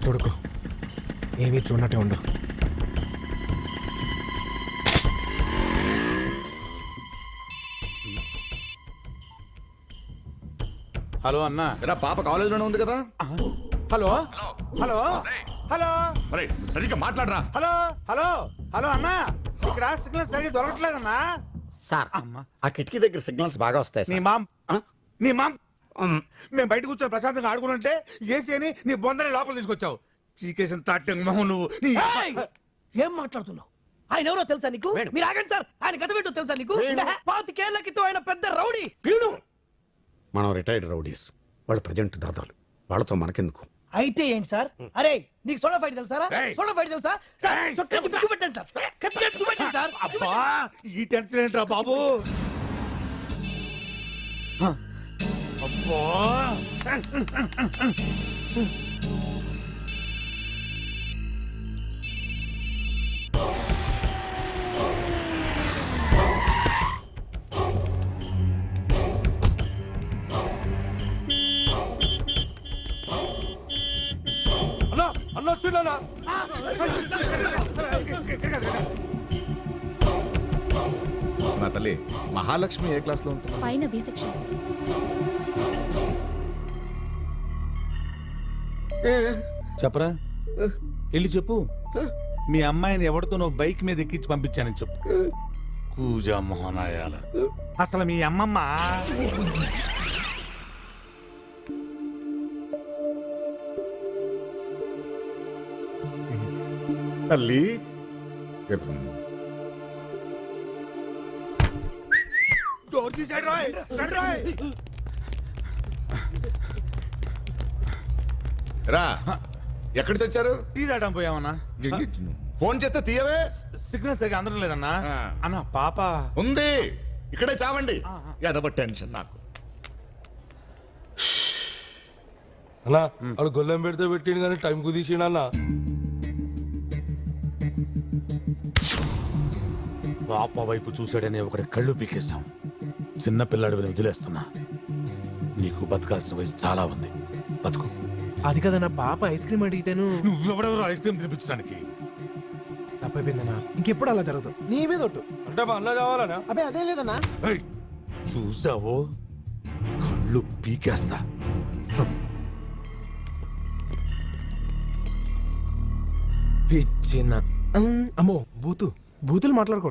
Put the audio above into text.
చూడుకో, ఏమీ చూడనట్టే ఉండు. హలో అన్నా. ఎరా పాప కాలేజీలోనే ఉంది కదా. హలో హలో హలో మరి సరిగ్గా మాట్లాడరా. హలో హలో హలో అన్నా, ఇక్కడ సిగ్నల్ సరిగ్గా దొరకట్లేదన్నా. సార్ అమ్మా. ఆ కిటికీ దగ్గర సిగ్నల్స్ బాగా వస్తాయి నీ సార్. మామ్ ఆ? నీ మామ్ మేము బయట కూర్చొని ప్రశాంతంగా ఆడుకుంటుంటే ఏసీ అని నీ బొందని లోపల తీసుకొచ్చావు. చీకేసిన తాటంగ్ మొహం నువ్వు. నీ ఏం మాట్లాడుతున్నావు? ఆయన ఎవరో తెలుసా నీకు? మీరు ఆగండి సార్, ఆయన గత ఏంటో తెలుసా నీకు? 25 క్రితం ఆయన పెద్ద రౌడీ. మనం రిటైర్డ్ రౌడీస్, వాళ్ళు ప్రజెంట్ దాదాలు, వాళ్ళతో మనకెందుకు? అయితే ఏంటి సార్? అరే నీకు సోడా ఫైట్ తెలుసారా? ఏయ్. సోడా ఫైట్ తెలుసా సార్? ఏయ్. చొక్కా తిప్పి చూపెట్టండి సార్, కత్తి పెట్టి చూపెట్టండి సార్. అబ్బా, ఈ టెన్షన్ ఏంట్రా బాబు? అబ్బా. అన్నా అన్న వచ్చిండన్నా. నా తల్లి మహాలక్ష్మి ఏ క్లాస్ లో ఉంటుంది? పైన బి సెక్షన్. చెప్పరా, వెళ్ళి చెప్పు. మీ అమ్మాయిని ఎవరితో నువ్వు బైక్ మీద ఎక్కించి పంపించానని చెప్పు. కూజా మోహనాయాల. అసలు మీ అమ్మమ్మ తల్లి డోర్ తీసాడు రాయ్. రండి రాయ్. రా, ఎక్కడ తెచ్చారు? టీ తాగడం పోయామన్నా. ఫోన్ చేస్తే తీయవే. సిగ్నల్ సరిగా అందడం లేదన్నా. ఆ. అన్న పాప ఉంది, ఇక్కడే చావండి. ఏదో టెన్షన్ నాకు. అన్నా వాడు గొల్లెం పెడితే పెట్టిండు కానీ టైం కుదిసిండు అన్న. పాప వైపు చూశాడనే ఒకటి కళ్ళు పీకేశాం. చిన్న పిల్లాడు వదిలేస్తున్నా. నీకు బతకాల్సిన వయసు చాలా ఉంది, బతుకు. అది కదా నా పాప ఐస్ క్రీమ్ అడిగితేను నువ్వెవడెవరో ఐస్ క్రీమ్ తినిపించడానికి. తప్పైపోయిందన్నా, ఇంకెప్పుడు అలా జరగదు. నీ మీద ఒట్టు. అంటే మా అన్న కావాలనా? అబ్బే అదేం లేదన్నా. ఏయ్, చూసావో కళ్ళు పీకేస్తా. పిచ్చిన అమ్మో, బూతులు మాట్లాడుకో.